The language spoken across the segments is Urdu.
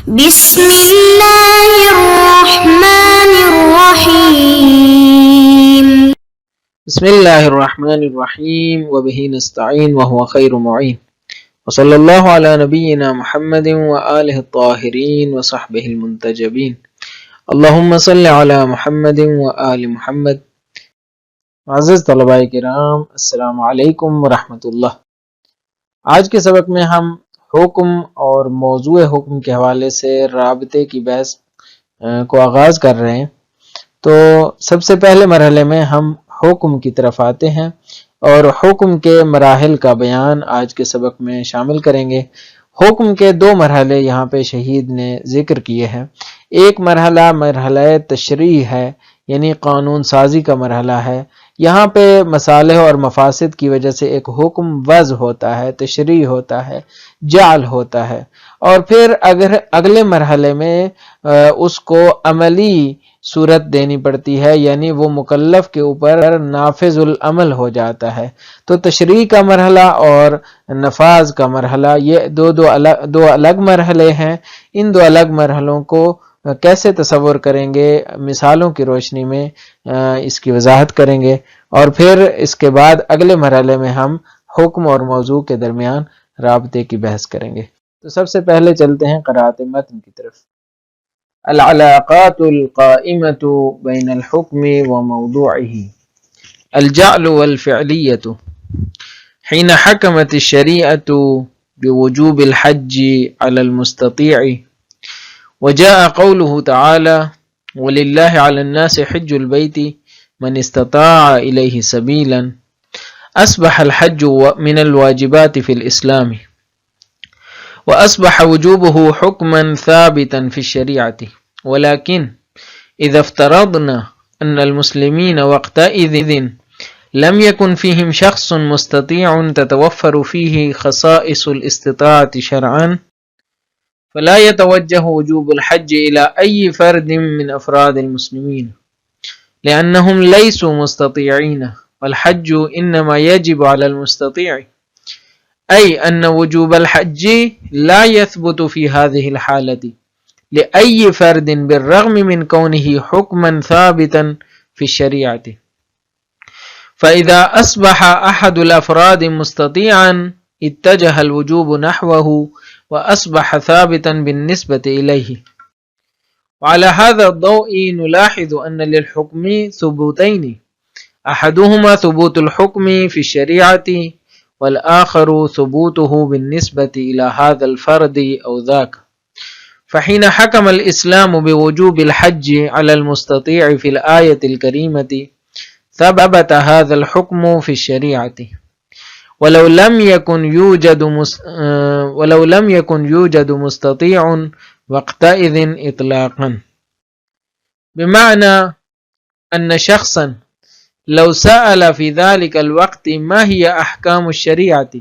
بسم اللہ الرحمن الرحیم بسم اللہ الرحمن الرحیم وبہ نستعین وهو خیر معین وصلی اللہ علی نبینا محمد وآلہ الطاہرین وصحبہ المنتجبین اللہم صلی علی محمد وآل محمد۔ معزز طلباء کرام، السلام علیکم ورحمۃ اللہ۔ آج کے سبق میں ہم حکم اور موضوع حکم کے حوالے سے رابطے کی بحث کو آغاز کر رہے ہیں۔ تو سب سے پہلے مرحلے میں ہم حکم کی طرف آتے ہیں اور حکم کے مراحل کا بیان آج کے سبق میں شامل کریں گے۔ حکم کے دو مرحلے یہاں پہ شہید نے ذکر کیے ہیں۔ ایک مرحلہ تشریع ہے، یعنی قانون سازی کا مرحلہ ہے۔ یہاں پہ مصالح اور مفاسد کی وجہ سے ایک حکم وضع ہوتا ہے، تشریع ہوتا ہے، جعل ہوتا ہے، اور پھر اگلے مرحلے میں اس کو عملی صورت دینی پڑتی ہے، یعنی وہ مکلف کے اوپر نافذ العمل ہو جاتا ہے۔ تو تشریع کا مرحلہ اور نفاذ کا مرحلہ، یہ دو الگ مرحلے ہیں۔ ان دو الگ مرحلوں کو کیسے تصور کریں گے، مثالوں کی روشنی میں اس کی وضاحت کریں گے، اور پھر اس کے بعد اگلے مرحلے میں ہم حکم اور موضوع کے درمیان رابطے کی بحث کریں گے۔ تو سب سے پہلے چلتے ہیں قراءت متن کی طرف۔ العلاقات القائمة بين الحكم وموضوعه الجعل والفعلية حين حكمت الشريعة بوجوب الحج على المستطيع وجاء قوله تعالى ولله على الناس حج البيت من استطاع إليه سبيلا أصبح الحج من الواجبات في الإسلام وأصبح وجوبه حكما ثابتا في الشريعة، ولكن إذا افترضنا أن المسلمين وقتئذ لم يكن فيهم شخص مستطيع تتوفر فيه خصائص الاستطاعة شرعا فلا يتوجه وجوب الحج إلى أي فرد من أفراد المسلمين لأنهم ليسوا مستطيعين، والحج إنما يجب على المستطيع، أي أن وجوب الحج لا يثبت في هذه الحالة لأي فرد بالرغم من كونه حكما ثابتا في الشريعة. فإذا أصبح أحد الأفراد مستطيعا اتجه الوجوب نحوه وأصبح ثابتا بالنسبة إليه. وعلى هذا الضوء نلاحظ أن للحكم ثبوتين، أحدهما ثبوت الحكم في الشريعة والآخر ثبوته بالنسبة إلى هذا الفرد أو ذاك. فحين حكم الإسلام بوجوب الحج على المستطيع في الآية الكريمة ثبت هذا الحكم في الشريعة ولو لم يكن يوجد مستطيع وقتئذ إطلاقا، بمعنى أن شخصا لو سأل في ذلك الوقت ما هي أحكام الشريعة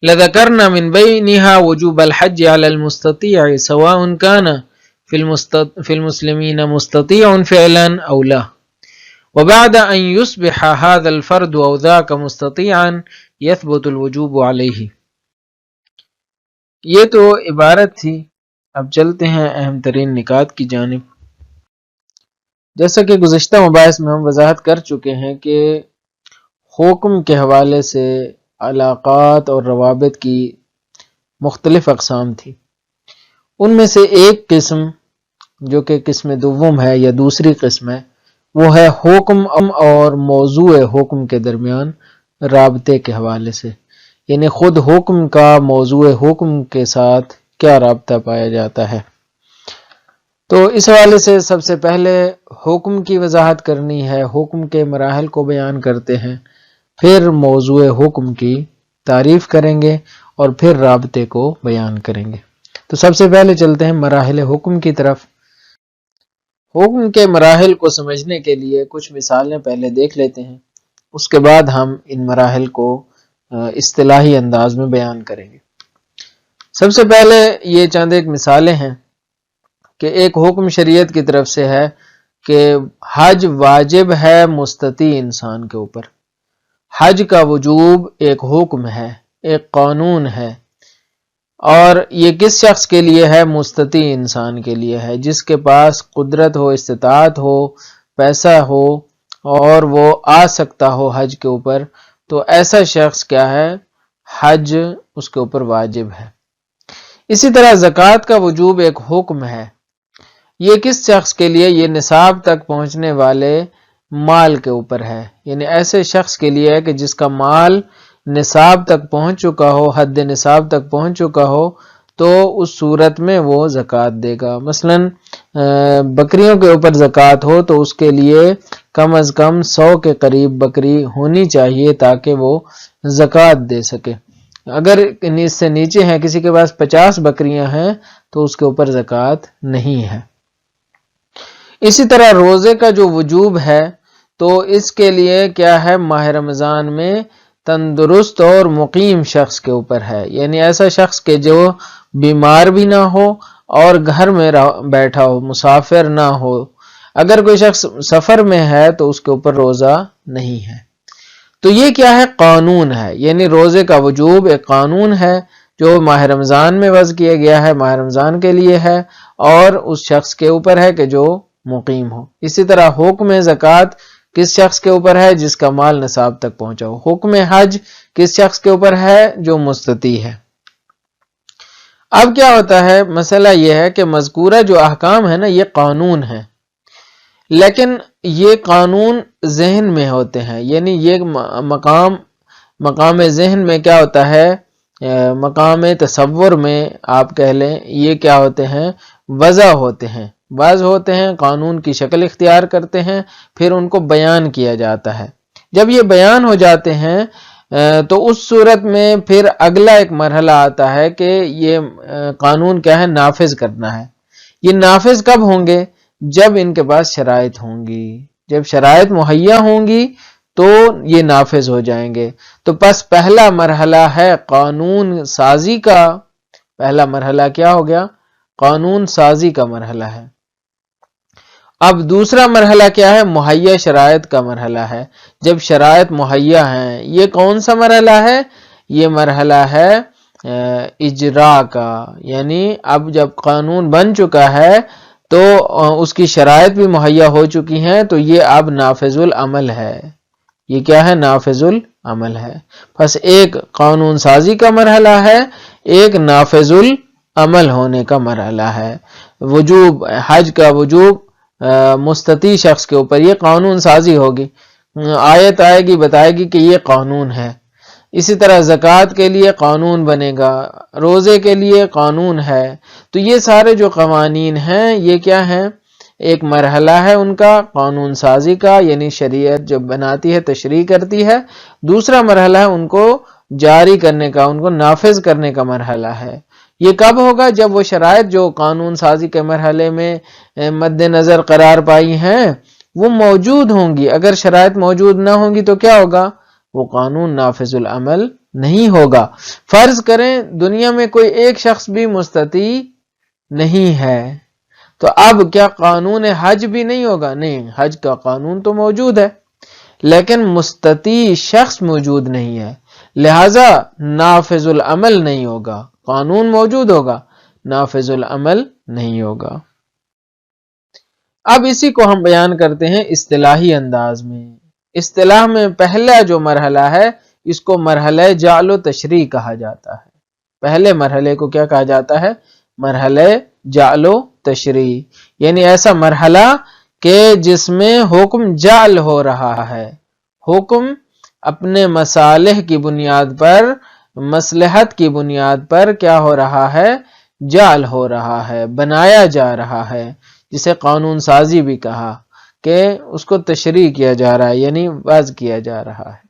لذكرنا من بينها وجوب الحج على المستطيع سواء كان في المسلمين مستطيع فعلا أو لا، وبعد أن يصبح هذا الفرد أو ذاك مستطيعا يثبت الوجوب عليه۔ یہ تو عبارت تھی، اب چلتے ہیں اہم ترین نکات کی جانب۔ جیسا کہ گزشتہ مباحث میں ہم وضاحت کر چکے ہیں کہ حکم کے حوالے سے علاقات اور روابط کی مختلف اقسام تھی۔ ان میں سے ایک قسم جو کہ قسم دوم ہے یا دوسری قسم ہے، وہ ہے حکم اور موضوع حکم کے درمیان رابطے کے حوالے سے، یعنی خود حکم کا موضوع حکم کے ساتھ کیا رابطہ پایا جاتا ہے۔ تو اس حوالے سے سب سے پہلے حکم کی وضاحت کرنی ہے، حکم کے مراحل کو بیان کرتے ہیں، پھر موضوع حکم کی تعریف کریں گے اور پھر رابطے کو بیان کریں گے۔ تو سب سے پہلے چلتے ہیں مراحل حکم کی طرف۔ حکم کے مراحل کو سمجھنے کے لیے کچھ مثالیں پہلے دیکھ لیتے ہیں، اس کے بعد ہم ان مراحل کو اصطلاحی انداز میں بیان کریں گے۔ سب سے پہلے یہ چند ایک مثالیں ہیں کہ ایک حکم شریعت کی طرف سے ہے کہ حج واجب ہے مستطیع انسان کے اوپر۔ حج کا وجوب ایک حکم ہے، ایک قانون ہے، اور یہ کس شخص کے لیے ہے؟ مستطیع انسان کے لیے ہے، جس کے پاس قدرت ہو، استطاعت ہو، پیسہ ہو اور وہ آ سکتا ہو حج کے اوپر، تو ایسا شخص کیا ہے؟ حج اس کے اوپر واجب ہے۔ اسی طرح زکوٰۃ کا وجوب ایک حکم ہے، یہ کس شخص کے لیے؟ یہ نصاب تک پہنچنے والے مال کے اوپر ہے، یعنی ایسے شخص کے لیے ہے کہ جس کا مال نصاب تک پہنچ چکا ہو، حد نصاب تک پہنچ چکا ہو، تو اس صورت میں وہ زکوٰۃ دے گا۔ مثلا بکریوں کے اوپر زکوٰۃ ہو تو اس کے لیے کم از کم 100 کے قریب بکری ہونی چاہیے تاکہ وہ زکوٰۃ دے سکے۔ اگر اس سے نیچے ہیں، کسی کے پاس 50 بکریاں ہیں تو اس کے اوپر زکوٰۃ نہیں ہے۔ اسی طرح روزے کا جو وجوب ہے تو اس کے لیے کیا ہے؟ ماہ رمضان میں تندرست اور مقیم شخص کے اوپر ہے، یعنی ایسا شخص کہ جو بیمار بھی نہ ہو اور گھر میں بیٹھا ہو، مسافر نہ ہو۔ اگر کوئی شخص سفر میں ہے تو اس کے اوپر روزہ نہیں ہے۔ تو یہ کیا ہے؟ قانون ہے، یعنی روزے کا وجوب ایک قانون ہے جو ماہ رمضان میں وضع کیا گیا ہے، ماہ رمضان کے لیے ہے اور اس شخص کے اوپر ہے کہ جو مقیم ہو۔ اسی طرح حکم زکوٰۃ کس شخص کے اوپر ہے؟ جس کا مال نصاب تک پہنچا ہو۔ حکم حج کس شخص کے اوپر ہے؟ جو مستطیع ہے۔ اب کیا ہوتا ہے؟ مسئلہ یہ ہے کہ مذکورہ جو احکام ہے نا، یہ قانون ہے، لیکن یہ قانون ذہن میں ہوتے ہیں، یعنی یہ مقام ذہن میں کیا ہوتا ہے؟ مقام تصور میں آپ کہہ لیں، یہ کیا ہوتے ہیں؟ وضع ہوتے ہیں، بعض ہوتے ہیں قانون کی شکل اختیار کرتے ہیں، پھر ان کو بیان کیا جاتا ہے۔ جب یہ بیان ہو جاتے ہیں تو اس صورت میں پھر اگلا ایک مرحلہ آتا ہے کہ یہ قانون کیا ہے؟ نافذ کرنا ہے۔ یہ نافذ کب ہوں گے؟ جب ان کے پاس شرائط ہوں گی، جب شرائط مہیا ہوں گی تو یہ نافذ ہو جائیں گے۔ تو پس پہلا مرحلہ ہے قانون سازی کا، پہلا مرحلہ کیا ہو گیا؟ قانون سازی کا مرحلہ ہے۔ اب دوسرا مرحلہ کیا ہے؟ مہیا شرائط کا مرحلہ ہے۔ جب شرائط مہیا ہیں، یہ کون سا مرحلہ ہے؟ یہ مرحلہ ہے اجراء کا، یعنی اب جب قانون بن چکا ہے تو اس کی شرائط بھی مہیا ہو چکی ہیں، تو یہ اب نافذ العمل ہے۔ یہ کیا ہے؟ نافذ العمل ہے۔ بس ایک قانون سازی کا مرحلہ ہے، ایک نافذ العمل ہونے کا مرحلہ ہے۔ وجوب حج کا وجوب مستطیع شخص کے اوپر، یہ قانون سازی ہوگی، آیت آئے گی بتائے گی کہ یہ قانون ہے۔ اسی طرح زکوٰۃ کے لیے قانون بنے گا، روزے کے لیے قانون ہے۔ تو یہ سارے جو قوانین ہیں یہ کیا ہیں؟ ایک مرحلہ ہے ان کا قانون سازی کا، یعنی شریعت جب بناتی ہے تشریع کرتی ہے۔ دوسرا مرحلہ ہے ان کو جاری کرنے کا، ان کو نافذ کرنے کا مرحلہ ہے۔ یہ کب ہوگا؟ جب وہ شرائط جو قانون سازی کے مرحلے میں مد نظر قرار پائی ہیں وہ موجود ہوں گی۔ اگر شرائط موجود نہ ہوں گی تو کیا ہوگا؟ وہ قانون نافذ العمل نہیں ہوگا۔ فرض کریں دنیا میں کوئی ایک شخص بھی مستطیع نہیں ہے، تو اب کیا قانون حج بھی نہیں ہوگا؟ نہیں، حج کا قانون تو موجود ہے لیکن مستطیع شخص موجود نہیں ہے، لہذا نافذ العمل نہیں ہوگا۔ قانون موجود ہوگا، نافذ العمل نہیں ہوگا۔ اب اسی کو ہم بیان کرتے ہیں اصطلاحی انداز میں۔ اصطلاح میں پہلا جو مرحلہ ہے اس کو مرحلہ جعل و تشریع کہا جاتا ہے۔ پہلے مرحلے کو کیا کہا جاتا ہے؟ مرحلہ جعل و تشریع، یعنی ایسا مرحلہ کہ جس میں حکم جعل ہو رہا ہے، حکم اپنے مصالح کی بنیاد پر، مصلحت کی بنیاد پر کیا ہو رہا ہے؟ جعل ہو رہا ہے، بنایا جا رہا ہے، جسے قانون سازی بھی کہا کہ اس کو تشریع کیا جا رہا ہے، یعنی وضع کیا جا رہا ہے۔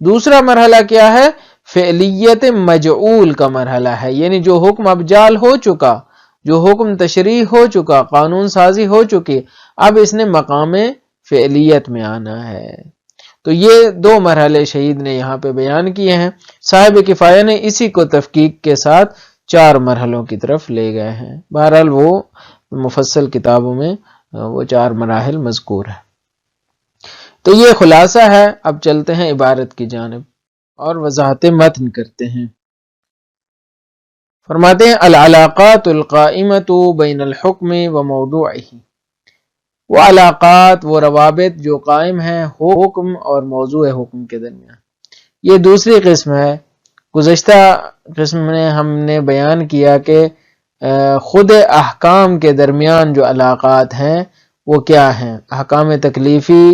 دوسرا مرحلہ کیا ہے؟ فعلیت مجعول کا مرحلہ ہے، یعنی جو حکم اب جعل ہو چکا، جو حکم تشریع ہو چکا، قانون سازی ہو چکی، اب اس نے مقام فعلیت میں آنا ہے۔ تو یہ دو مرحلے شہید نے یہاں پہ بیان کیے ہیں۔ صاحب کفایہ نے اسی کو تفکیک کے ساتھ 4 مرحلوں کی طرف لے گئے ہیں۔ بہرحال وہ مفصل کتابوں میں وہ 4 مراحل مذکور ہے۔ تو یہ خلاصہ ہے۔ اب چلتے ہیں عبارت کی جانب اور وضاحت متن کرتے ہیں۔ فرماتے ہیں العلاقات القائمۃ بین الحکم و موضوعہ، وہ علاقات، وہ روابط جو قائم ہیں حکم اور موضوع حکم کے درمیان. یہ دوسری قسم ہے. گزشتہ قسم میں ہم نے بیان کیا کہ خود احکام کے درمیان جو علاقات ہیں وہ کیا ہیں. احکام تکلیفی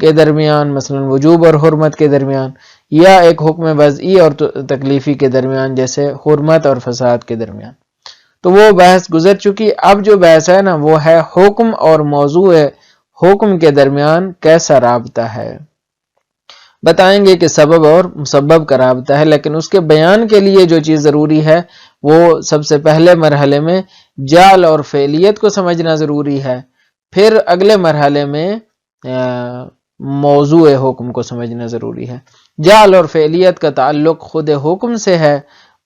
کے درمیان، مثلا وجوب اور حرمت کے درمیان، یا ایک حکم وضعی اور تکلیفی کے درمیان جیسے حرمت اور فساد کے درمیان. تو وہ بحث گزر چکی. اب جو بحث ہے نا وہ ہے حکم اور موضوع حکم کے درمیان کیسا رابطہ ہے. بتائیں گے کہ سبب اور مسبب کا رابطہ ہے، لیکن اس کے بیان کے لیے جو چیز ضروری ہے وہ سب سے پہلے مرحلے میں جعل اور فعلیت کو سمجھنا ضروری ہے، پھر اگلے مرحلے میں موضوع حکم کو سمجھنا ضروری ہے. جعل اور فعلیت کا تعلق خود حکم سے ہے،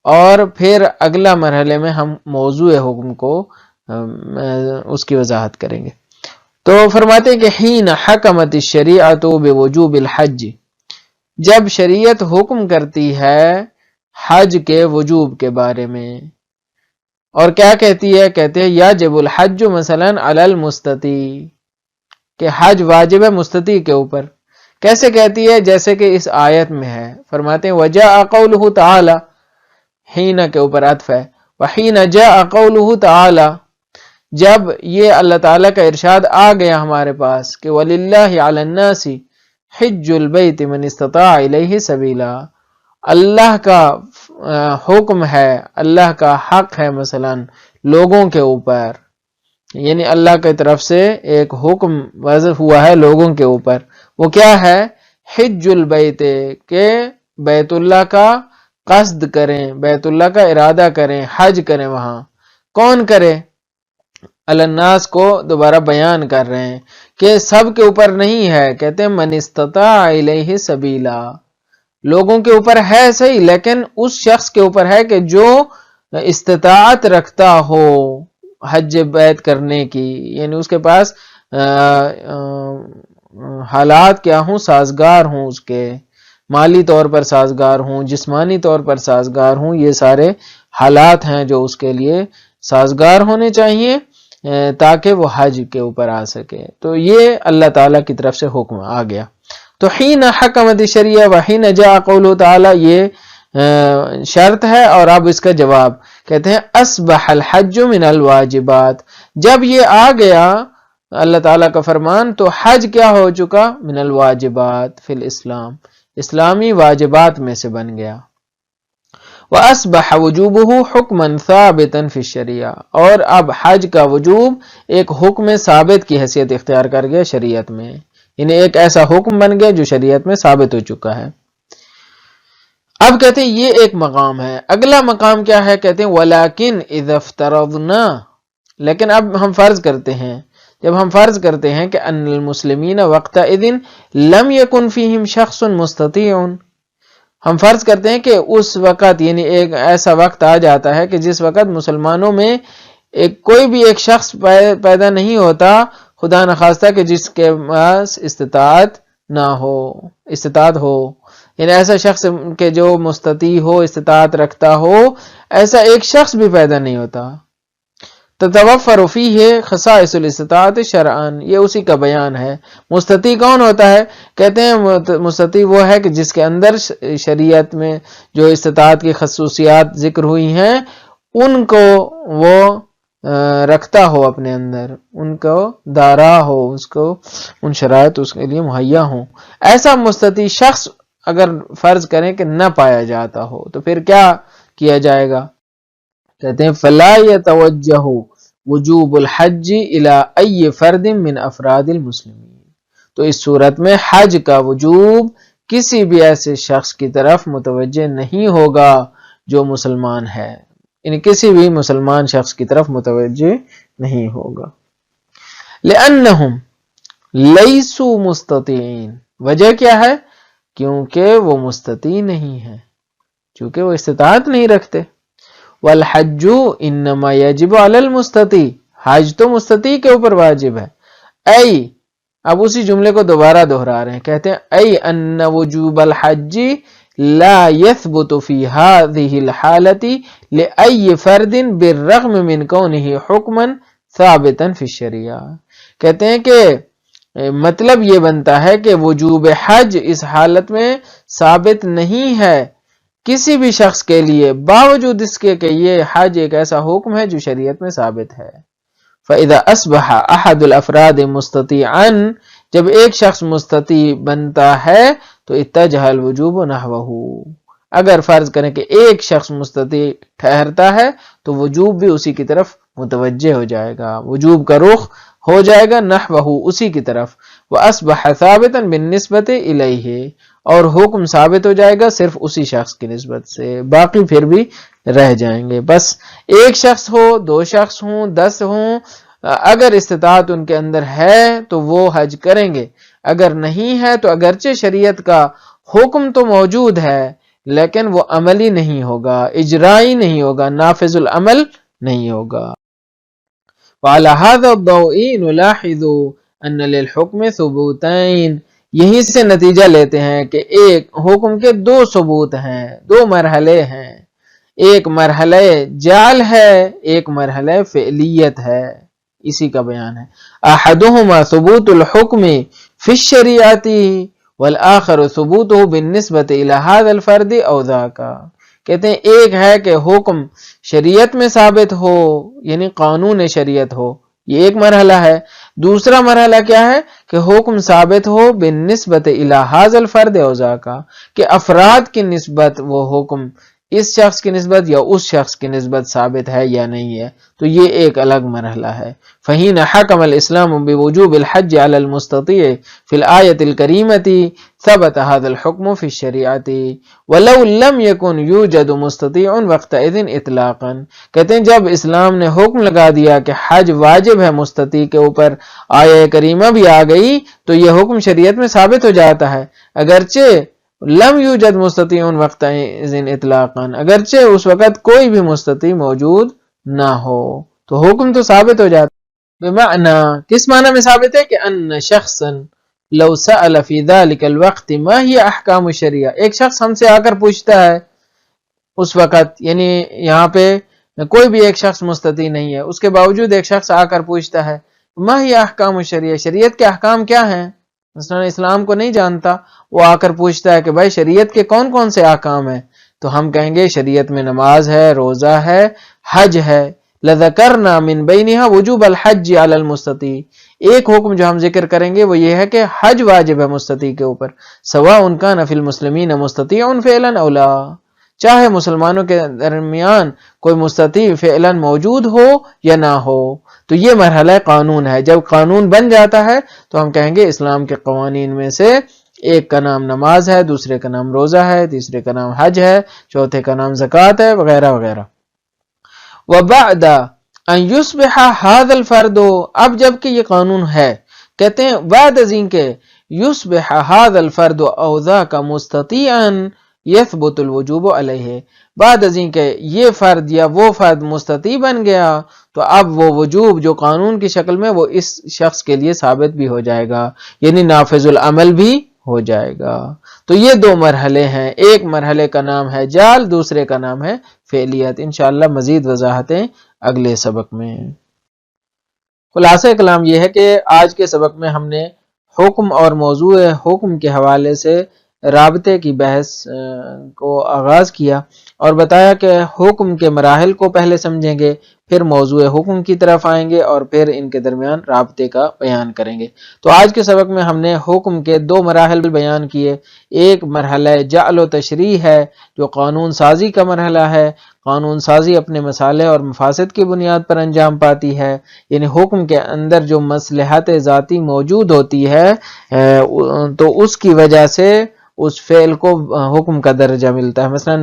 اور پھر اگلا مرحلے میں ہم موضوع حکم کو اس کی وضاحت کریں گے. تو فرماتے ہیں کہ حین حکمت الشریعۃ بوجوب الحج، جب شریعت حکم کرتی ہے حج کے وجوب کے بارے میں، اور کیا کہتی ہے؟ کہتے ہیں یجب الحج مثلا علی المستطیع، کہ حج واجب ہے مستطیع کے اوپر. کیسے کہتی ہے؟ جیسے کہ اس آیت میں ہے. فرماتے ہیں وجاء قولہ تعالی، حین کے اوپر عطف ہے، وحین جاء قولہ تعالی، جب یہ اللہ تعالیٰ کا ارشاد آ گیا ہمارے پاس کہ وَلِلَّهِ عَلَى النَّاسِ حِجُّ الْبَيْتِ مَنِ اسْتَطَاعَ إِلَيْهِ سَبِيلًا، اللہ کا حکم ہے، اللہ کا حق ہے مثلا لوگوں کے اوپر، یعنی اللہ کی طرف سے ایک حکم وضع ہوا ہے لوگوں کے اوپر. وہ کیا ہے؟ حج البیت، کہ بیت اللہ کا قصد کریں، بیت اللہ کا ارادہ کریں، حج کریں. وہاں کون کرے؟ الناس کو دوبارہ بیان کر رہے ہیں کہ سب کے اوپر نہیں ہے. کہتے ہیں من استطاع الیہ سبیلا، لوگوں کے اوپر ہے صحیح، لیکن اس شخص کے اوپر ہے کہ جو استطاعت رکھتا ہو حج بیت کرنے کی، یعنی اس کے پاس حالات کیا ہوں؟ سازگار ہوں، اس کے مالی طور پر سازگار ہوں، جسمانی طور پر سازگار ہوں. یہ سارے حالات ہیں جو اس کے لیے سازگار ہونے چاہیے تاکہ وہ حج کے اوپر آ سکے. تو یہ اللہ تعالیٰ کی طرف سے حکم آ گیا. تو حین حکمت الشریعہ وحین جاء قولہ تعالی، یہ شرط ہے، اور اب اس کا جواب کہتے ہیں اصبح الحج من الواجبات، جب یہ آ گیا اللہ تعالیٰ کا فرمان تو حج کیا ہو چکا؟ من الواجبات فی الاسلام، اسلامی واجبات میں سے بن گیا. وَأَصْبَحَ وُجُوبُهُ حُكْمًا ثَابِتًا فِي الشَّرِيعَةِ، اور اب حج کا وجوب ایک حکم ثابت کی حیثیت اختیار کر گیا شریعت میں، یعنی ایک ایسا حکم بن گیا جو شریعت میں ثابت ہو چکا ہے. اب کہتے ہیں یہ ایک مقام ہے. اگلا مقام کیا ہے؟ کہتے ہیں وَلَكِنْ إِذَا افْتَرَضْنَا، لیکن اب ہم فرض کرتے ہیں، جب ہم فرض کرتے ہیں کہ ان المسلمین وقتئذ لم يكن فيهم شخص مستطيع، ہم فرض کرتے ہیں کہ اس وقت، یعنی ایک ایسا وقت آ جاتا ہے کہ جس وقت مسلمانوں میں کوئی بھی ایک شخص پیدا نہیں ہوتا، خدا نخواستہ کہ جس کے پاس استطاعت نہ ہو، استطاعت ہو، یعنی ایسا شخص کہ جو مستطیع ہو، استطاعت رکھتا ہو، ایسا ایک شخص بھی پیدا نہیں ہوتا. تتوفر فیہ خصائص الاستطاعت شرعاً، یہ اسی کا بیان ہے. مستطیع کون ہوتا ہے؟ کہتے ہیں مستطیع وہ ہے کہ جس کے اندر شریعت میں جو استطاعت کی خصوصیات ذکر ہوئی ہیں ان کو وہ رکھتا ہو اپنے اندر، ان کو دارا ہو، اس کو ان شرائط اس کے لیے مہیا ہوں. ایسا مستطیع شخص اگر فرض کریں کہ نہ پایا جاتا ہو تو پھر کیا کیا جائے گا؟ کہتے ہیں فَلَا يَتَوَجَّهُ وجوب الحج الى ای فرد من افراد المسلمین، تو اس صورت میں حج کا وجوب کسی بھی ایسے شخص کی طرف متوجہ نہیں ہوگا جو مسلمان ہے، یعنی کسی بھی مسلمان شخص کی طرف متوجہ نہیں ہوگا. لأنہم لیسوا مستطیعین، وجہ کیا ہے؟ کیونکہ وہ مستطیع نہیں ہے، چونکہ وہ استطاعت نہیں رکھتے. والحج انما یجب علی المستطیع، حج تو مستطیع کے اوپر واجب ہے. ای، اب اسی جملے کو دوبارہ دہرا رہے ہیں، کہتے ہیں ای ان وجوب الحج لا يثبت في هذه الحالة لأي فرد بالرغم من كونه حكما ثابتا في الشریعہ. کہتے ہیں کہ مطلب یہ بنتا ہے کہ وجوب حج اس حالت میں ثابت نہیں ہے کسی بھی شخص کے لیے، باوجود اس کے کہ یہ حج ایک ایسا حکم ہے جو شریعت میں ثابت ہے. فَإِذَا أَصْبَحَ أَحَدُ الْأَفْرَادِ مُسْتَطِيعًا، جب ایک شخص مستطیع بنتا ہے تو اتجہ الوجوب نحوہ. اگر فرض کریں کہ ایک شخص مستطیع ٹھہرتا ہے تو وجوب بھی اسی کی طرف متوجہ ہو جائے گا، وجوب کا رخ ہو جائے گا نحوہ اسی کی طرف. وَأَصْبَحَ ثَابِتًا بِالنِّسْبَةِ إِلَيْهِ، اور حکم ثابت ہو جائے گا صرف اسی شخص کی نسبت سے، باقی پھر بھی رہ جائیں گے. بس ایک شخص ہو، دو شخص ہوں، 10 ہوں، اگر استطاعت ان کے اندر ہے تو وہ حج کریں گے، اگر نہیں ہے تو اگرچہ شریعت کا حکم تو موجود ہے لیکن وہ عملی نہیں ہوگا، اجرائی نہیں ہوگا، نافذ العمل نہیں ہوگا. وعلى هذا الضوء نلاحظ ان للحکم ثبوتین، یہیں سے نتیجہ لیتے ہیں کہ ایک حکم کے دو ثبوت ہیں، دو مرحلے ہیں، ایک مرحلہ جعل ہے، ایک مرحلہ فعلیت ہے، اسی کا بیان ہے. احدہما ثبوت الحکم فی الشریعت والآخر ثبوتہ بالنسبۃ الی ھذا الفرد او ذاک. کہتے ہیں ایک ہے کہ حکم شریعت میں ثابت ہو، یعنی قانون شریعت ہو، یہ ایک مرحلہ ہے. دوسرا مرحلہ کیا ہے کہ حکم ثابت ہو بالنسبت الی ھذا الفرد او ذاک، کہ افراد کی نسبت وہ حکم اس شخص کی نسبت یا اس شخص کی نسبت ثابت ہے یا نہیں ہے، تو یہ ایک الگ مرحلہ ہے. فحین حکم الاسلام بوجوب الحج علی المستطیع فی الآیۃ الکریمۃ ثبت ھذا الحکم فی الشریعۃ ولو لم یکن یوجد مستطیع وقتئذ اطلاقا. کہتے ہیں جب اسلام نے حکم لگا دیا کہ حج واجب ہے مستطیع کے اوپر، آیہ کریمہ بھی آ گئی تو یہ حکم شریعت میں ثابت ہو جاتا ہے، اگرچہ لم یوجد مستطیع وقتئذ اطلاقا، اگرچہ اس وقت کوئی بھی مستطیع موجود نہ ہو تو حکم تو ثابت ہو جاتا ہے. بمعنی، کس معنی میں ثابت ہے کہ ان شخصا لو سأل فی ذلک الوقت ما ہی احکام الشریعہ، ایک شخص ہم سے آ کر پوچھتا ہے اس وقت، یعنی یہاں پہ کوئی بھی ایک شخص مستطیع نہیں ہے، اس کے باوجود ایک شخص آ کر پوچھتا ہے ما ہی احکام الشریعہ، شریعت کے احکام کیا ہیں، مثلا اسلام کو نہیں جانتا، وہ آ کر پوچھتا ہے کہ بھائی شریعت کے کون کون سے احکام ہیں، تو ہم کہیں گے شریعت میں نماز ہے، روزہ ہے، حج ہے. لذکرنا من بینہا وجوب الحج علی المستطیع، ایک حکم جو ہم ذکر کریں گے وہ یہ ہے کہ حج واجب ہے مستطیع کے اوپر، سواء کان فی المسلمین مستطیع فعلا او لا، چاہے مسلمانوں کے درمیان کوئی مستطیع فعلا موجود ہو یا نہ ہو. تو یہ مرحلہ قانون ہے. جب قانون بن جاتا ہے تو ہم کہیں گے اسلام کے قوانین میں سے ایک کا نام نماز ہے، دوسرے کا نام روزہ ہے، تیسرے کا نام حج ہے، چوتھے کا نام زکوٰۃ ہے، وغیرہ وغیرہ. وبعد ان یصبح ھذا الفرد، اب جب کہ یہ قانون ہے، کہتے ہیں بعد ازیں کہ یصبح ھذا الفرد او ذاک مستطیعا یثبت الوجوب علیہ، بعد ازیں کہ یہ فرد یا وہ فرد مستطیع بن گیا تو اب وہ وجوب جو قانون کی شکل میں وہ اس شخص کے لیے ثابت بھی ہو جائے گا، یعنی نافذ العمل بھی ہو جائے گا. تو یہ دو مرحلے ہیں، ایک مرحلے کا نام ہے جال، دوسرے کا نام ہے فعلیت. انشاءاللہ مزید وضاحتیں اگلے سبق میں. خلاصہ کلام یہ ہے کہ آج کے سبق میں ہم نے حکم اور موضوع حکم کے حوالے سے رابطے کی بحث کو آغاز کیا اور بتایا کہ حکم کے مراحل کو پہلے سمجھیں گے، پھر موضوع حکم کی طرف آئیں گے اور پھر ان کے درمیان رابطے کا بیان کریں گے. تو آج کے سبق میں ہم نے حکم کے دو مراحل بیان کیے. ایک مرحلہ جعل و تشریح ہے جو قانون سازی کا مرحلہ ہے. قانون سازی اپنے مصالح اور مفاسد کی بنیاد پر انجام پاتی ہے، یعنی حکم کے اندر جو مصلحت ذاتی موجود ہوتی ہے تو اس کی وجہ سے اس فعل کو حکم کا درجہ ملتا ہے. مثلا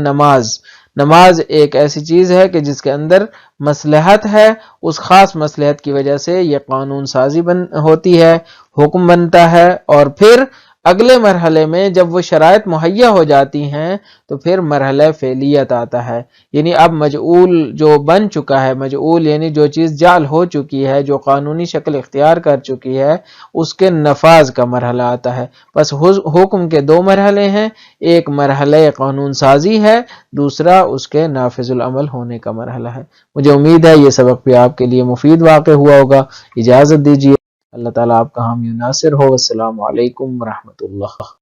نماز ایک ایسی چیز ہے کہ جس کے اندر مصلحت ہے، اس خاص مصلحت کی وجہ سے یہ قانون سازی ہوتی ہے، حکم بنتا ہے، اور پھر اگلے مرحلے میں جب وہ شرائط مہیا ہو جاتی ہیں تو پھر مرحلہ فعلیت آتا ہے، یعنی اب مجعول جو بن چکا ہے، مجعول یعنی جو چیز جعل ہو چکی ہے، جو قانونی شکل اختیار کر چکی ہے، اس کے نفاذ کا مرحلہ آتا ہے۔ بس حکم کے دو مرحلے ہیں، ایک مرحلہ قانون سازی ہے، دوسرا اس کے نافذ العمل ہونے کا مرحلہ ہے۔ مجھے امید ہے یہ سبق بھی آپ کے لیے مفید واقع ہوا ہوگا۔ اجازت دیجیے، اللہ تعالیٰ آپ کا حامی و ناصر ہو۔ السلام علیکم ورحمۃ اللہ۔